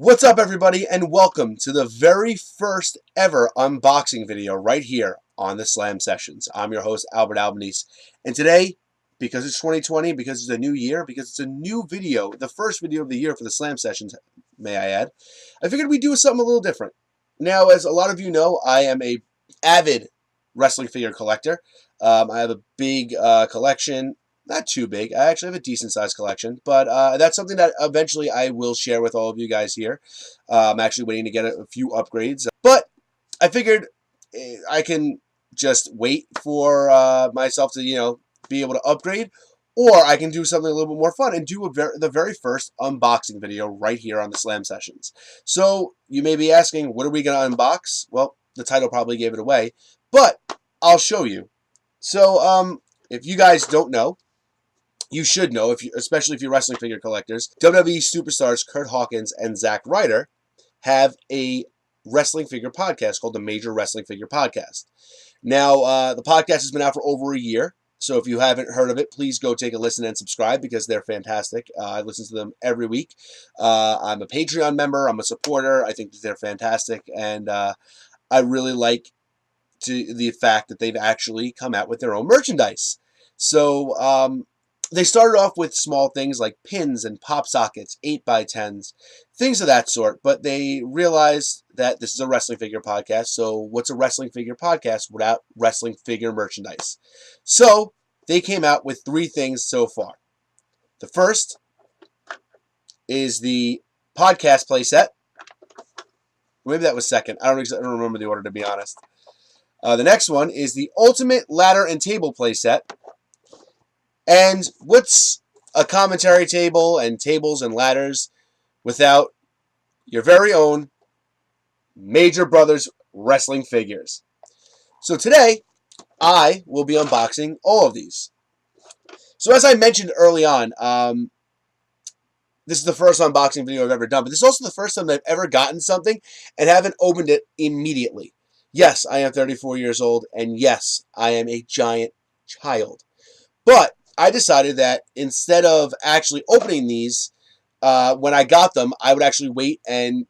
What's up, everybody, and welcome to the very first ever unboxing video right here on the Slam Sessions. I'm your host, Albert Albanese, and today, because it's 2020, because it's a new year, because it's a new video, the first video of the year for the Slam Sessions, may I add, I figured we'd do something a little different. Now, as a lot of you know, I am a avid wrestling figure collector. I have a big collection. Not too big. I actually have a decent-sized collection, but that's something that eventually I will share with all of you guys here. I'm actually waiting to get a few upgrades, but I figured I can just wait for myself to, be able to upgrade, or I can do something a little bit more fun and do the very first unboxing video right here on the Slam Sessions. So you may be asking, what are we going to unbox? Well, the title probably gave it away, but I'll show you. So if you guys don't know, you should know, especially if you're wrestling figure collectors, WWE superstars Kurt Hawkins and Zack Ryder have a wrestling figure podcast called the Major Wrestling Figure Podcast. Now, the podcast has been out for over a year, so if you haven't heard of it, please go take a listen and subscribe because they're fantastic. I listen to them every week. I'm a Patreon member. I'm a supporter. I think that they're fantastic, and I really like the fact that they've actually come out with their own merchandise. So, they started off with small things like pins and pop sockets, 8x10s, things of that sort, but they realized that this is a wrestling figure podcast, so what's a wrestling figure podcast without wrestling figure merchandise? So they came out with three things so far. The first is the podcast playset. Maybe that was second. I don't remember the order, to be honest. The next one is the ultimate ladder and table playset. And what's a commentary table and tables and ladders without your very own Major Brothers wrestling figures? So today, I will be unboxing all of these. So as I mentioned early on, this is the first unboxing video I've ever done, but this is also the first time I've ever gotten something and haven't opened it immediately. Yes, I am 34 years old, and yes, I am a giant child. But I decided that instead of actually opening these, when I got them, I would actually wait and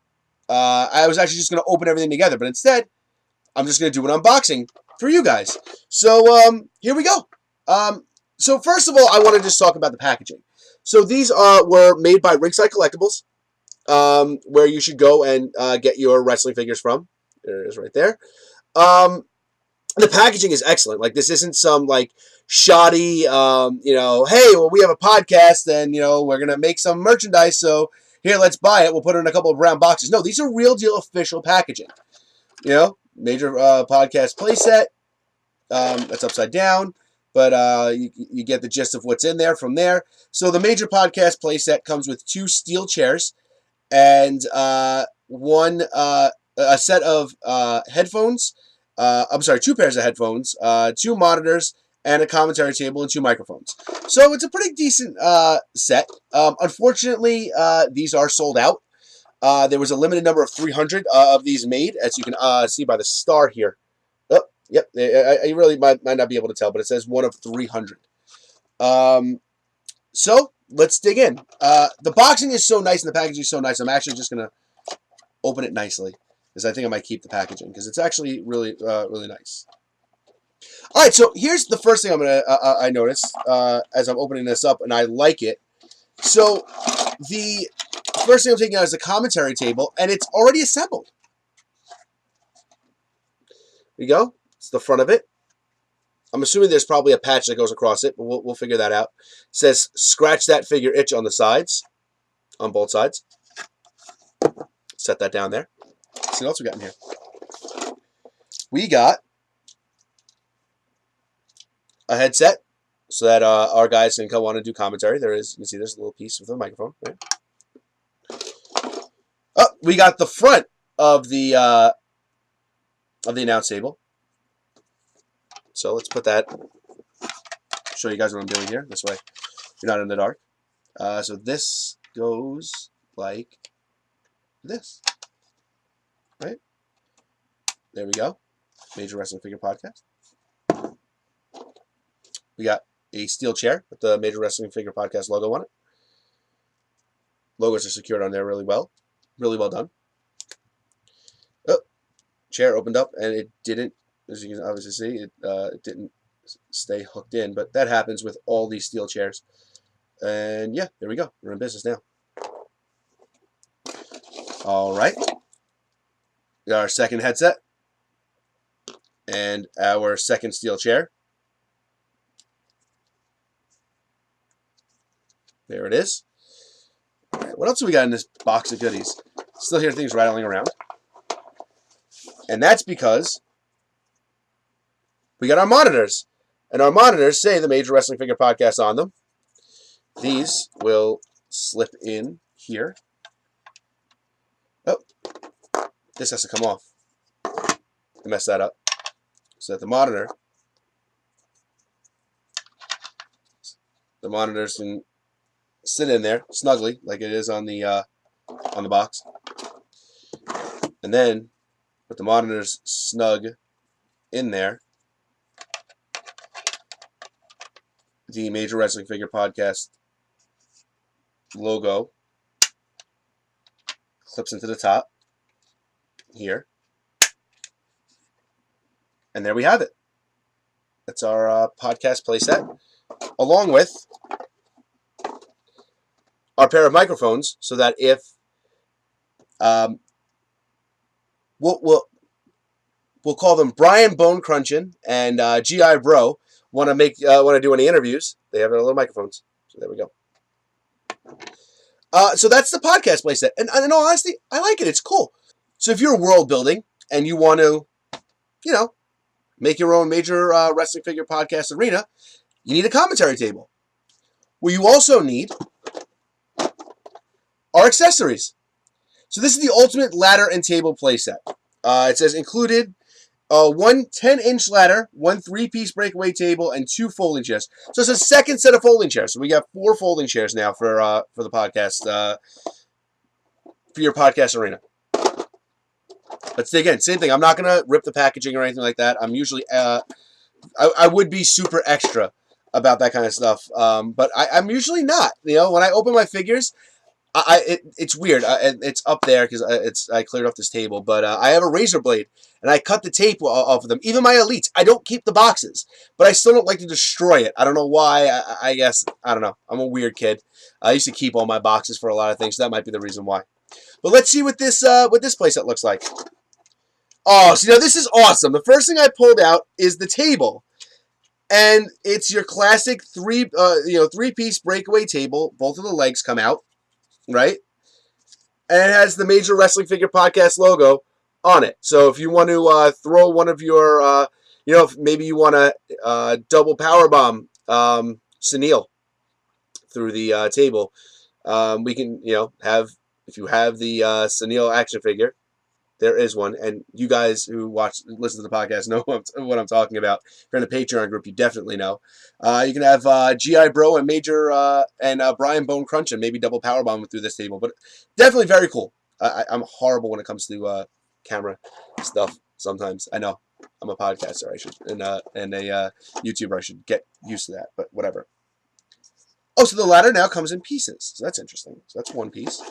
I was actually just going to open everything together. But instead, I'm just going to do an unboxing for you guys. So here we go. So first of all, I want to just talk about the packaging. So these were made by Ringside Collectibles, where you should go and get your wrestling figures from. There it is right there. The packaging is excellent. Like, this isn't some, like, shoddy, hey, well, we have a podcast and, we're going to make some merchandise, so here, let's buy it. We'll put it in a couple of brown boxes. No, these are real deal official packaging. Major podcast playset. That's upside down, but you get the gist of what's in there from there. So the Major podcast playset comes with 2 steel chairs and a set of headphones. 2 pairs of headphones, 2 monitors, and a commentary table and 2 microphones. So it's a pretty decent set. Unfortunately, these are sold out. There was a limited number of 300 of these made, as you can see by the star here. Oh, yep, I really might not be able to tell, but it says 1 of 300. So let's dig in. The boxing is so nice and the packaging is so nice, I'm actually just going to open it nicely, because I think I might keep the packaging, because it's actually really, really nice. All right, so here's the first thing I noticed as I'm opening this up, and I like it. So the first thing I'm taking out is the commentary table, and it's already assembled. There you go. It's the front of it. I'm assuming there's probably a patch that goes across it, but we'll figure that out. It says, scratch that figure itch on the sides, on both sides. Set that down there. Let's see what else we got in here. We got a headset so that our guys can come on and do commentary. There is, you can see there's a little piece with a microphone. Right? Oh, we got the front of the announce table. So let's put that, show you guys what I'm doing here. This way you're not in the dark. So this goes like this. Right? There we go. Major Wrestling Figure Podcast. We got a steel chair with the Major Wrestling Figure Podcast logo on it. Logos are secured on there really well. Really well done. Oh, chair opened up and it didn't, as you can obviously see, it didn't stay hooked in, but that happens with all these steel chairs. And yeah, there we go. We're in business now. All right. Got our second headset and our second steel chair. There it is. All right, what else do we got in this box of goodies? Still hear things rattling around. And that's because we got our monitors. And our monitors say the Major Wrestling Figure Podcast on them. These will slip in here. Oh, this has to come off. I messed that up. So that the monitors can sit in there snugly like it is on the box. And then with the monitors snug in there, the Major Wrestling Figure Podcast logo clips into the top here. And there we have it. That's our podcast playset, along with our pair of microphones, so that if we'll call them Brian Bone Crunchin and GI Bro want to do any interviews, they have their little microphones. So there we go. So that's the podcast playset, and in all honesty, I like it. It's cool. So if you're world building and you want to, make your own Major Wrestling Figure Podcast arena, you need a commentary table. Well, you also need our accessories. So this is the ultimate ladder and table playset. It says included one 10-inch ladder, one 3-piece breakaway table, and 2 folding chairs. So it's a second set of folding chairs. So we got 4 folding chairs now for the podcast, for your podcast arena. But again, same thing. I'm not going to rip the packaging or anything like that. I'm usually, I would be super extra about that kind of stuff. But I'm usually not. When I open my figures, it's weird. It's up there because I cleared off this table. But I have a razor blade, and I cut the tape off of them. Even my Elites, I don't keep the boxes, but I still don't like to destroy it. I don't know why. I guess, I don't know. I'm a weird kid. I used to keep all my boxes for a lot of things. So that might be the reason why. But let's see what this playset looks like. Oh, so this is awesome. The first thing I pulled out is the table. And it's your classic 3-piece breakaway table. Both of the legs come out, right? And it has the Major Wrestling Figure Podcast logo on it. So if you want to throw one of your, if maybe you want to double powerbomb Sunil through the table, we can, have, if you have the Sunil action figure, there is one, and you guys who listen to the podcast know what I'm talking about. If you're in the Patreon group, you definitely know. You can have GI Bro and Major and Brian Bone Crunch and maybe double powerbomb through this table, but definitely very cool. I'm horrible when it comes to camera stuff. Sometimes I know I'm a podcaster, and a YouTuber. I should get used to that, but whatever. Oh, so the ladder now comes in pieces. So that's interesting. So that's one piece.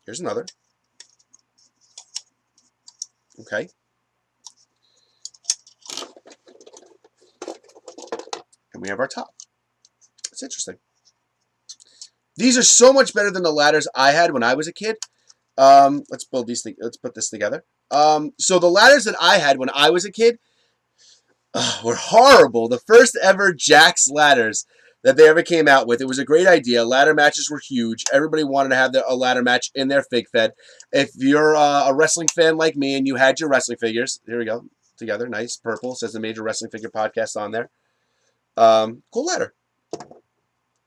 Here's another. Okay. And we have our top. It's interesting. These are so much better than the ladders I had when I was a kid. Let's build these things. Let's put this together. So the ladders that I had when I was a kid were horrible. The first ever Jax ladders that they ever came out with. It was a great idea. Ladder matches were huge. Everybody wanted to have a ladder match in their fig fed. If you're a wrestling fan like me and you had your wrestling figures, here we go, together, nice, purple, says the Major Wrestling Figure Podcast on there. Cool ladder.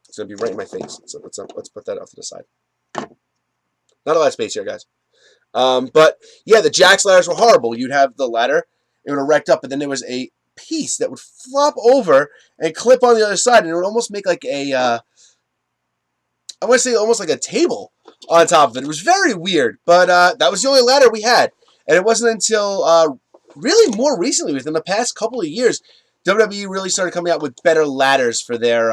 It's going to be right in my face. So let's put that off to the side. Not a lot of space here, guys. But yeah, the Jax ladders were horrible. You'd have the ladder, it would erect up, and then there was a piece that would flop over and clip on the other side, and it would almost make like a I want to say almost like a table on top of it. It was very weird, but that was the only ladder we had, and it wasn't until really more recently, within the past couple of years, WWE really started coming out with better ladders for their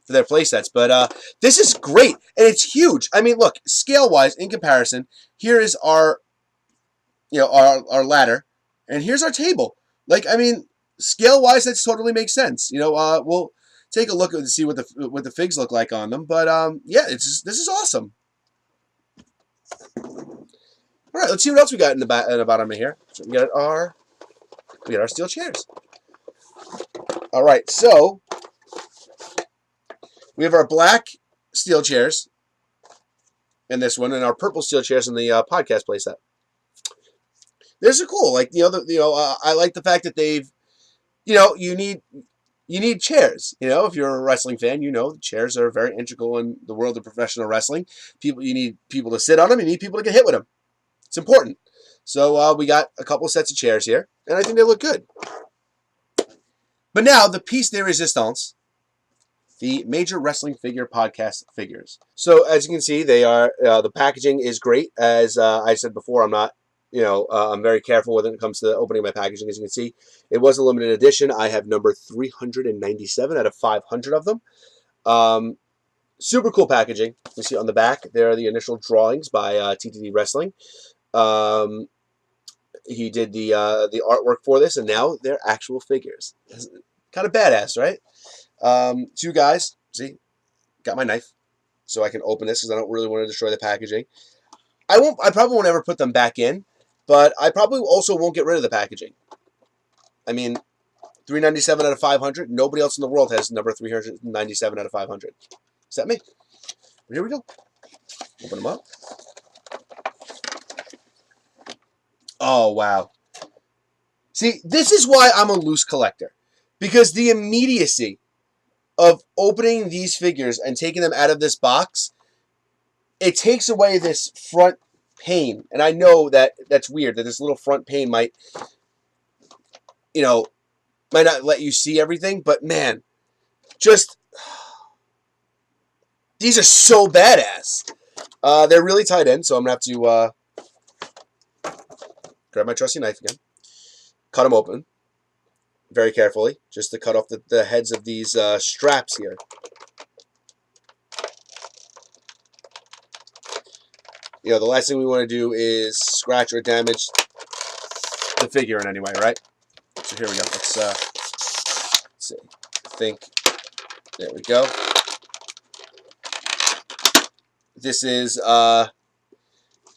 for their playsets. But this is great, and it's huge. I mean, look, scale-wise, in comparison, here is our, our ladder, and here's our table. Like, I mean, scale-wise, that totally makes sense. We'll take a look and see what the figs look like on them. But yeah, this is awesome. All right, let's see what else we got in the bottom of here. So we got our steel chairs. All right, so we have our black steel chairs in this one, and our purple steel chairs in the podcast playset. These are cool. Like, I like the fact that they've, you need chairs. If you're a wrestling fan, chairs are very integral in the world of professional wrestling. You need people to sit on them. You need people to get hit with them. It's important. So we got a couple sets of chairs here, and I think they look good. But now, the piece de resistance, the Major Wrestling Figure podcast figures. So as you can see, they are the packaging is great. As I said before, I'm not, I'm very careful when it comes to opening my packaging. As you can see, it was a limited edition. I have number 397 out of 500 of them. Super cool packaging. You see on the back, there are the initial drawings by TTD Wrestling. He did the artwork for this, and now they're actual figures. Kind of badass, right? Two guys. See, got my knife, so I can open this because I don't really want to destroy the packaging. I probably won't ever put them back in, but I probably also won't get rid of the packaging. I mean, 397 out of 500. Nobody else in the world has number 397 out of 500. Except me. Here we go. Open them up. Oh, wow. See, this is why I'm a loose collector. Because the immediacy of opening these figures and taking them out of this box, it takes away this front pane. And I know that that's weird, that this little front pane might not let you see everything. But, man, these are so badass. They're really tight in, so I'm going to have to grab my trusty knife again. Cut them open very carefully, just to cut off the heads of these straps here. The last thing we want to do is scratch or damage the figure in any way, right? So here we go. Let's see. There we go. This is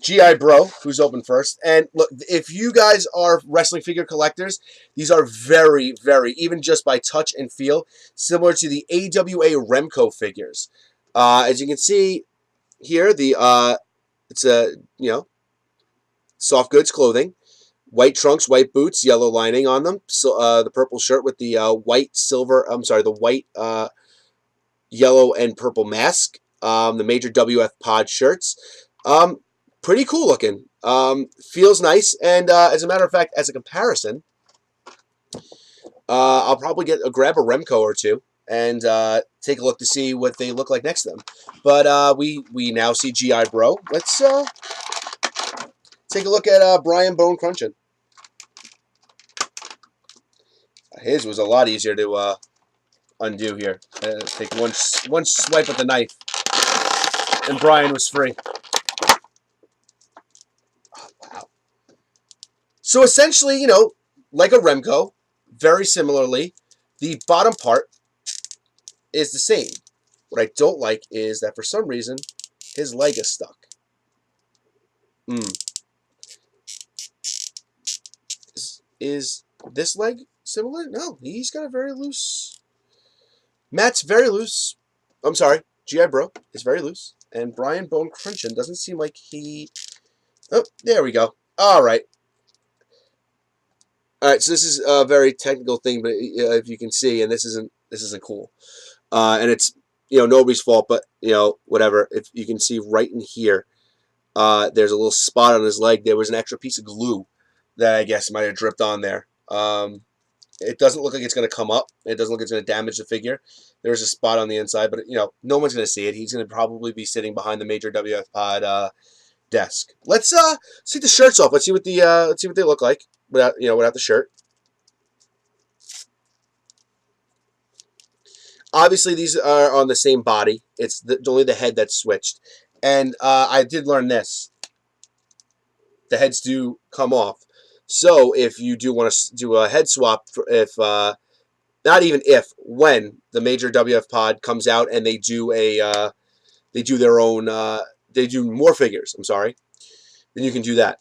G.I. Bro, who's open first. And look, if you guys are wrestling figure collectors, these are very, very, even just by touch and feel, similar to the AWA Remco figures. As you can see here, it's a, soft goods clothing. White trunks, white boots, yellow lining on them. So the purple shirt with the the white, yellow, and purple mask. The Major WF Pod shirts. Pretty cool looking. Feels nice. And as a matter of fact, as a comparison, I'll probably grab a Remco or two and take a look to see what they look like next to them. But we now see G.I. Bro. Let's take a look at Brian Bone Crunchin. His was a lot easier to undo here. Take one swipe at the knife, and Brian was free. Oh, wow. So essentially, like a Remco, very similarly, the bottom part is the same. What I don't like is that for some reason, his leg is stuck. Is this leg similar? No, he's got a very loose. Matt's very loose. I'm sorry, G.I. Bro is very loose. And Brian Bone Crunchin doesn't seem like he... Oh, there we go. All right. All right, so this is a very technical thing, but if you can see, and this isn't cool. And it's, nobody's fault, but, whatever. If you can see right in here, there's a little spot on his leg. There was an extra piece of glue that I guess might have dripped on there. It doesn't look like it's going to come up. It doesn't look like it's going to damage the figure. There's a spot on the inside, but, no one's going to see it. He's going to probably be sitting behind the Major WF Pod desk. Let's see the shirts off. Let's see what they look like without the shirt. Obviously, these are on the same body. It's only the head that's switched. And I did learn this. The heads do come off. So if you do want to do a head swap, if not even if, when the major WF Pod comes out and they do they do their own, they do more figures, I'm sorry, then you can do that.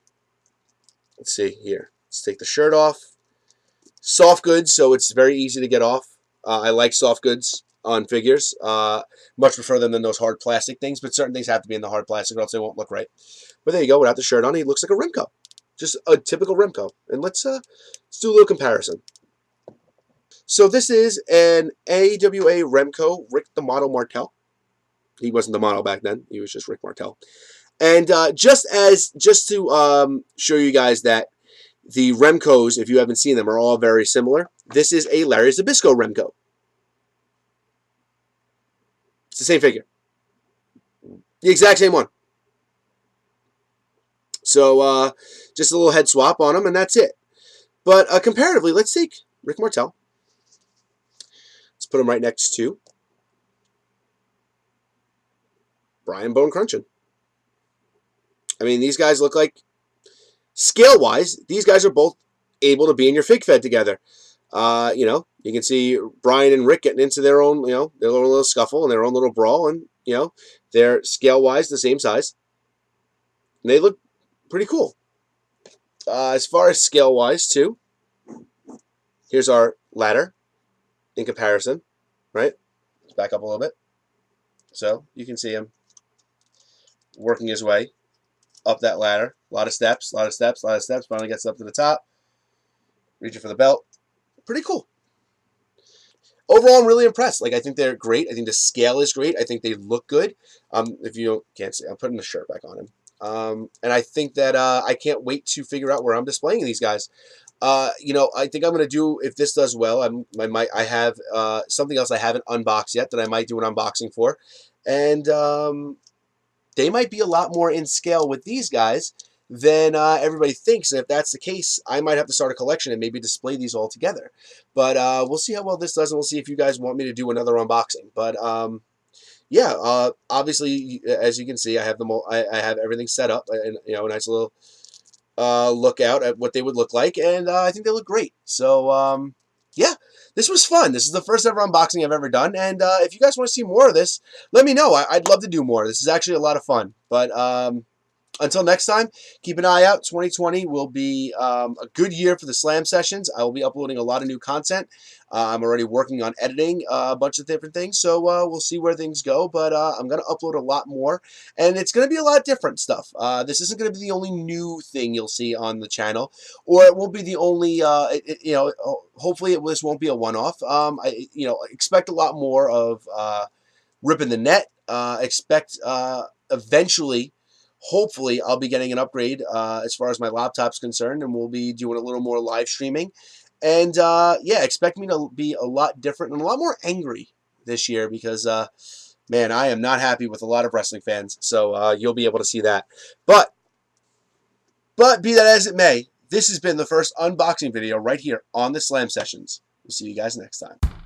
Let's see here. Let's take the shirt off. Soft goods, so it's very easy to get off. I like soft goods on figures. Much prefer them than those hard plastic things, but certain things have to be in the hard plastic or else they won't look right. But there you go, without the shirt on, he looks like a Remco. Just a typical Remco. And let's do a little comparison. So this is an AWA Remco, Rick the Model Martel. He wasn't the model back then. He was just Rick Martel. And just to show you guys that the Remcos, if you haven't seen them, are all very similar. This is a Larry Zbyszko Remco. It's the same figure. The exact same one. So just a little head swap on them, and that's it. But comparatively, let's take Rick Martel. Let's put him right next to Brian Bone Crunchin. I mean, these guys look like, scale-wise, these guys are both able to be in your fig fed together. You know, you can see Brian and Rick getting into their own, you know, their own little scuffle and their own little brawl, and, you know, they're scale-wise the same size. And they look pretty cool. As far as scale-wise, too, here's our ladder in comparison, right? Let's back up a little bit. So you can see him working his way up that ladder. A lot of steps, a lot of steps, a lot of steps. Finally gets up to the top. Reaching for the belt. Pretty cool. Overall, I'm really impressed. Like, I think they're great. I think the scale is great. I think they look good. If you can't see, I'm putting the shirt back on him. And I think that I can't wait to figure out where I'm displaying these guys. You know, I think I'm going to do, if this does well, I have something else I haven't unboxed yet that I might do an unboxing for. And they might be a lot more in scale with these guys than everybody thinks. And if that's the case, I might have to start a collection and maybe display these all together. But we'll see how well this does, and we'll see if you guys want me to do another unboxing. But yeah, obviously, as you can see, I have them all. I have everything set up, and you know, a nice little look out at what they would look like, and I think they look great. So yeah, this was fun. This is the first ever unboxing I've ever done, and if you guys want to see more of this, let me know. I'd love to do more. This is actually a lot of fun. But until next time, keep an eye out. 2020 will be a good year for the Slam Sessions. I will be uploading a lot of new content. I'm already working on editing a bunch of different things, so we'll see where things go. But I'm going to upload a lot more, and it's going to be a lot of different stuff. This isn't going to be the only new thing you'll see on the channel, or it won't be the only, you know, hopefully this won't be a one-off. You know, expect a lot more of ripping the net. Expect eventually, hopefully, I'll be getting an upgrade as far as my laptop's concerned, and we'll be doing a little more live streaming. And yeah, expect me to be a lot different and a lot more angry this year because, man, I am not happy with a lot of wrestling fans. So you'll be able to see that. But be that as it may, this has been the first unboxing video right here on the Slam Sessions. We'll see you guys next time.